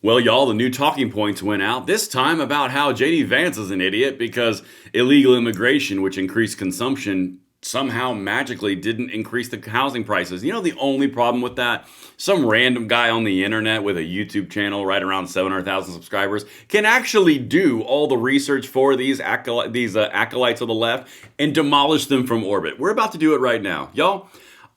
Well, y'all, the new talking points went out, this time about how JD Vance is an idiot because illegal immigration, which increased consumption, somehow magically didn't increase the housing prices. You know the only problem with that? Some random guy on the internet with a YouTube channel right around 700,000 subscribers can actually do all the research for these acolytes of the left and demolish them from orbit. We're about to do it right now. Y'all,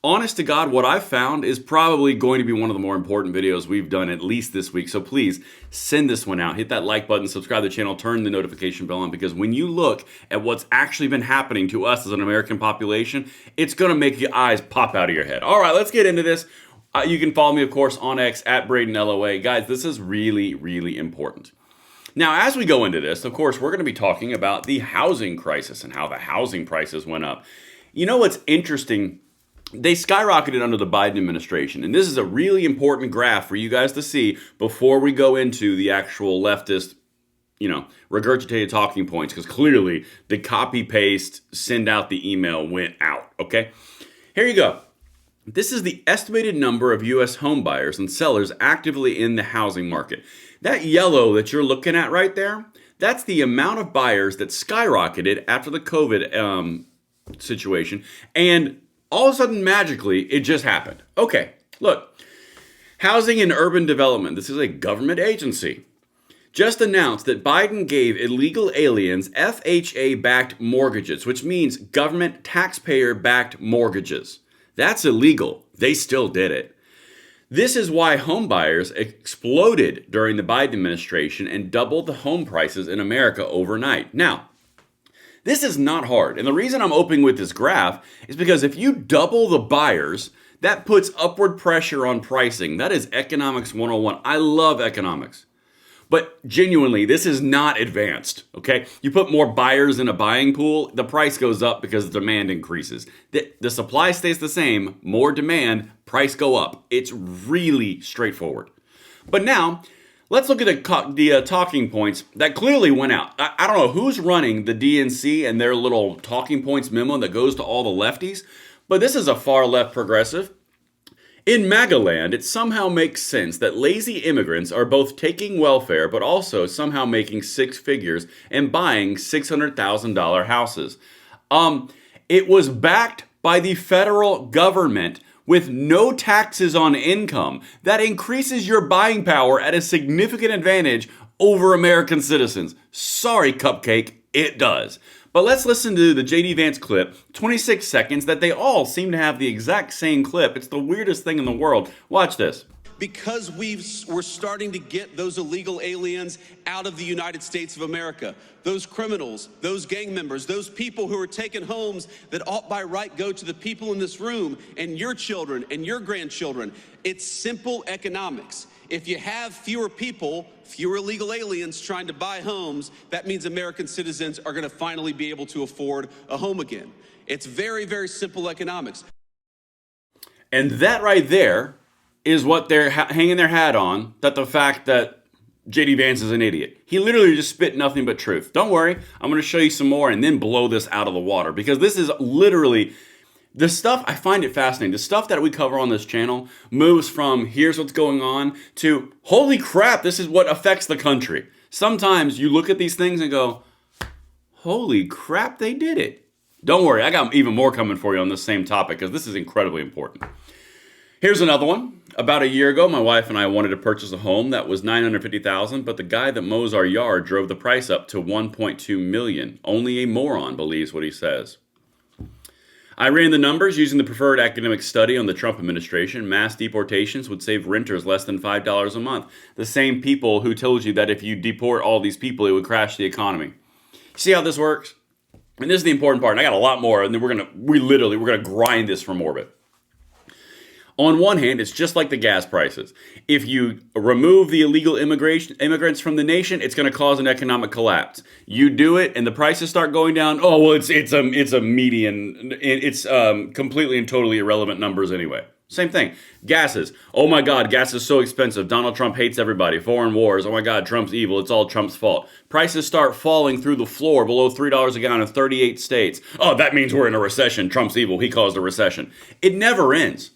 honest to God, what I've found is probably going to be one of the more important videos we've done at least this week. So please send this one out. Hit that like button, subscribe to the channel, turn the notification bell on, because when you look at what's actually been happening to us as an American population, it's going to make your eyes pop out of your head. All right, let's get into this. You can follow me, of course, on X at BradenLOA. Guys, this is really, really important. Now, as we go into this, of course, we're going to be talking about the housing crisis and how the housing prices went up. You know what's interesting? They skyrocketed under the Biden administration, and this is a really important graph for you guys to see before we go into the actual leftist, regurgitated talking points, because clearly the copy-paste, send out the email went out, okay? Here you go. This is the estimated number of U.S. home buyers and sellers actively in the housing market. That yellow that you're looking at right there, that's the amount of buyers that skyrocketed after the COVID situation, and all of a sudden, magically, it just happened. Okay, look. Housing and Urban Development, this is a government agency, just announced that Biden gave illegal aliens FHA-backed mortgages, which means government taxpayer-backed mortgages. That's illegal. They still did it. This is why home buyers exploded during the Biden administration and doubled the home prices in America overnight. Now, this is not hard. And the reason I'm opening with this graph is because if you double the buyers, that puts upward pressure on pricing. That is economics 101. I love economics. But genuinely, this is not advanced, okay? You put more buyers in a buying pool, the price goes up because the demand increases. The supply stays the same, more demand, price go up. It's really straightforward. But now, let's look at the talking points that clearly went out. I don't know who's running the DNC and their little talking points memo that goes to all the lefties, but this is a far left progressive. In MAGA land, it somehow makes sense that lazy immigrants are both taking welfare but also somehow making six figures and buying $600,000 houses. It was backed by the federal government with no taxes on income. That increases your buying power at a significant advantage over American citizens. Sorry, Cupcake, it does. But let's listen to the JD Vance clip, 26 seconds, that they all seem to have the exact same clip. It's the weirdest thing in the world. Watch this. Because we're starting to get those illegal aliens out of the United States of America. Those criminals, those gang members, those people who are taking homes that ought by right go to the people in this room and your children and your grandchildren. It's simple economics. If you have fewer people, fewer illegal aliens trying to buy homes, that means American citizens are going to finally be able to afford a home again. It's very, very simple economics. And that right there is what they're hanging their hat on, that the fact that JD Vance is an idiot. He literally just spit nothing but truth. Don't worry, I'm going to show you some more and then blow this out of the water, because this is literally the stuff. I find it fascinating. The stuff that we cover on this channel moves from here's what's going on to holy crap, this is what affects the country. Sometimes you look at these things and go, holy crap, they did it. Don't worry, I got even more coming for you on this same topic because this is incredibly important. Here's another one. About a year ago, my wife and I wanted to purchase a home that was $950,000, but the guy that mows our yard drove the price up to $1.2 million. Only a moron believes what he says. I ran the numbers using the preferred academic study on the Trump administration. Mass deportations would save renters less than $5 a month. The same people who told you that if you deport all these people, it would crash the economy. See how this works? And this is the important part. And I got a lot more, and then we're gonna grind this from orbit. On one hand, it's just like the gas prices. If you remove the illegal immigrants from the nation, it's going to cause an economic collapse. You do it, and the prices start going down. Oh well, it's a median. It's completely and totally irrelevant numbers anyway. Same thing. Gases. Oh my God, gas is so expensive. Donald Trump hates everybody. Foreign wars. Oh my God, Trump's evil. It's all Trump's fault. Prices start falling through the floor below $3 a gallon in 38 states. Oh, that means we're in a recession. Trump's evil. He caused a recession. It never ends.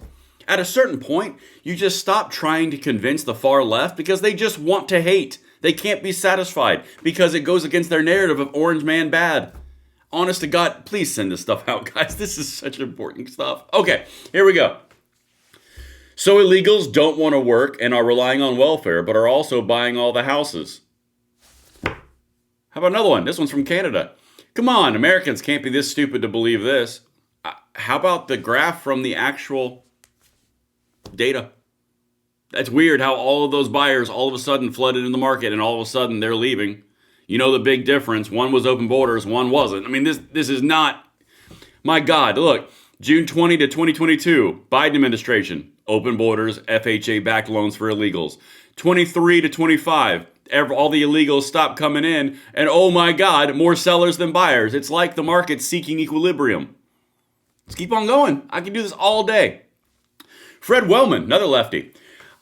At a certain point, you just stop trying to convince the far left because they just want to hate. They can't be satisfied because it goes against their narrative of Orange Man bad. Honest to God, please send this stuff out, guys. This is such important stuff. Okay, here we go. So illegals don't want to work and are relying on welfare, but are also buying all the houses. How about another one? This one's from Canada. Come on, Americans can't be this stupid to believe this. How about the graph from the actual data? That's weird how all of those buyers all of a sudden flooded in the market and all of a sudden they're leaving. You know the big difference. One was open borders, one wasn't. I mean, this is not... My God, look. June 20 to 2022, Biden administration, open borders, FHA-backed loans for illegals. 23 to 25, all the illegals stopped coming in, and oh my God, more sellers than buyers. It's like the market's seeking equilibrium. Let's keep on going. I can do this all day. Fred Wellman, another lefty.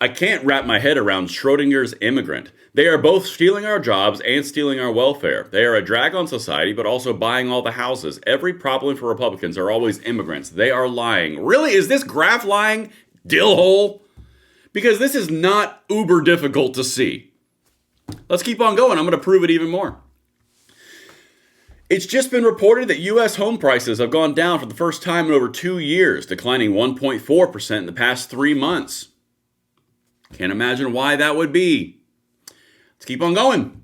I can't wrap my head around Schrodinger's immigrant. They are both stealing our jobs and stealing our welfare. They are a drag on society, but also buying all the houses. Every problem for Republicans are always immigrants. They are lying. Really? Is this graph lying? Dillhole? Because this is not uber difficult to see. Let's keep on going. I'm going to prove it even more. It's just been reported that U.S. home prices have gone down for the first time in over 2 years, declining 1.4% in the past 3 months. Can't imagine why that would be. Let's keep on going.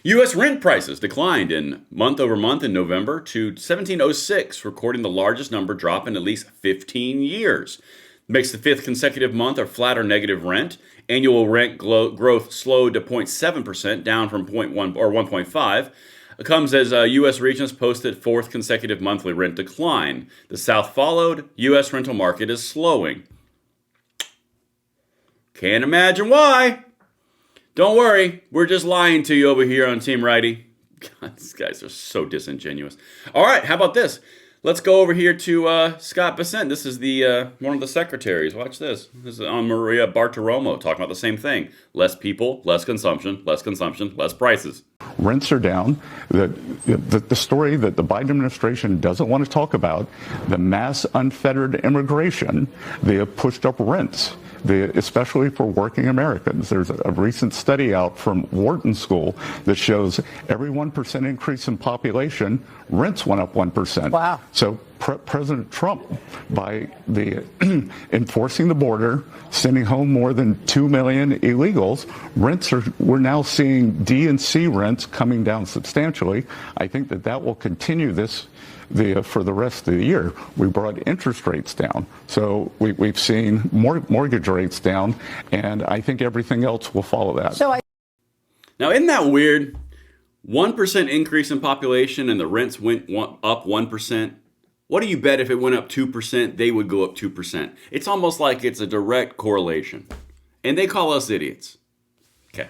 U.S. rent prices declined in month over month in November to 1706, recording the largest number drop in at least 15 years. Makes the fifth consecutive month of flat or negative rent. Annual rent growth slowed to 0.7%, down from 0.1 or 1.5. It comes as U.S. regions posted fourth consecutive monthly rent decline. The South followed. U.S. rental market is slowing. Can't imagine why. Don't worry, we're just lying to you over here on Team Righty. God, these guys are so disingenuous. All right, how about this? Let's go over here to Scott Bessent. This is the one of the secretaries. Watch this. This is on Maria Bartiromo talking about the same thing. Less people, less consumption, less prices. Rents are down. The story that the Biden administration doesn't want to talk about, the mass unfettered immigration, they have pushed up rents. Especially for working Americans. There's a recent study out from Wharton School that shows every 1% increase in population, rents went up 1%. Wow. So President Trump, by enforcing the border, sending home more than 2 million illegals, we're now seeing D and C rents coming down substantially. I think that will continue for the rest of the year. We brought interest rates down. So we've seen mortgage rates down, and I think everything else will follow that. Now, isn't that weird? 1% increase in population and the rents went up 1%. What do you bet if it went up 2%, they would go up 2%? It's almost like it's a direct correlation. And they call us idiots. Okay.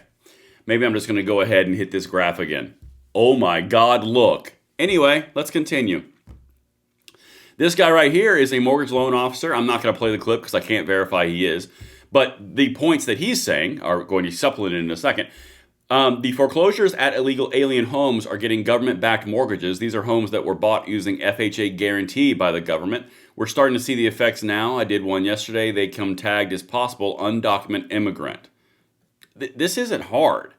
Maybe I'm just going to go ahead and hit this graph again. Oh my God, look. Anyway, let's continue. This guy right here is a mortgage loan officer. I'm not going to play the clip because I can't verify he is. But the points that he's saying are going to be supplemented in a second. The foreclosures at illegal alien homes are getting government-backed mortgages. These are homes that were bought using FHA guarantee by the government. We're starting to see the effects now. I did one yesterday. They come tagged as possible undocumented immigrant. This isn't hard.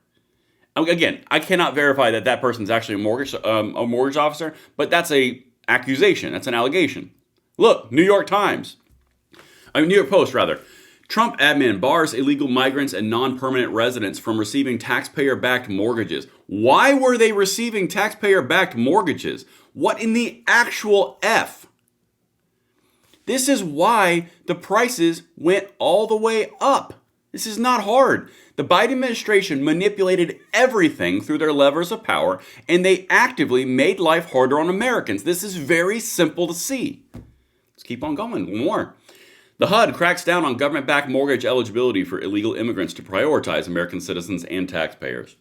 Again, I cannot verify that person's actually a mortgage officer, but that's a accusation. That's an allegation. Look, New York Post, rather. Trump admin bars illegal migrants and non-permanent residents from receiving taxpayer-backed mortgages. Why were they receiving taxpayer-backed mortgages? What in the actual F? This is why the prices went all the way up. This is not hard. The Biden administration manipulated everything through their levers of power, and they actively made life harder on Americans. This is very simple to see. Let's keep on going. One more. The HUD cracks down on government-backed mortgage eligibility for illegal immigrants to prioritize American citizens and taxpayers.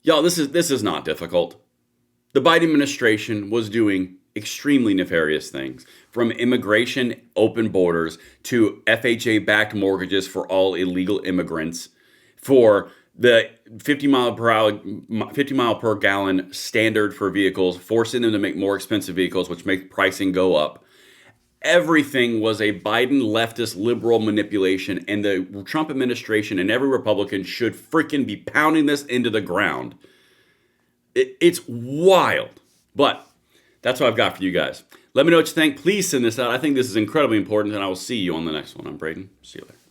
Y'all, this is not difficult. The Biden administration was doing extremely nefarious things, from immigration open borders to FHA-backed mortgages for all illegal immigrants, for the 50 mile per gallon standard for vehicles, forcing them to make more expensive vehicles, which make pricing go up. Everything was a Biden leftist liberal manipulation, and the Trump administration and every Republican should freaking be pounding this into the ground. It's wild, but that's what I've got for you guys. Let me know what you think. Please send this out. I think this is incredibly important, and I will see you on the next one. I'm Braden. See you later.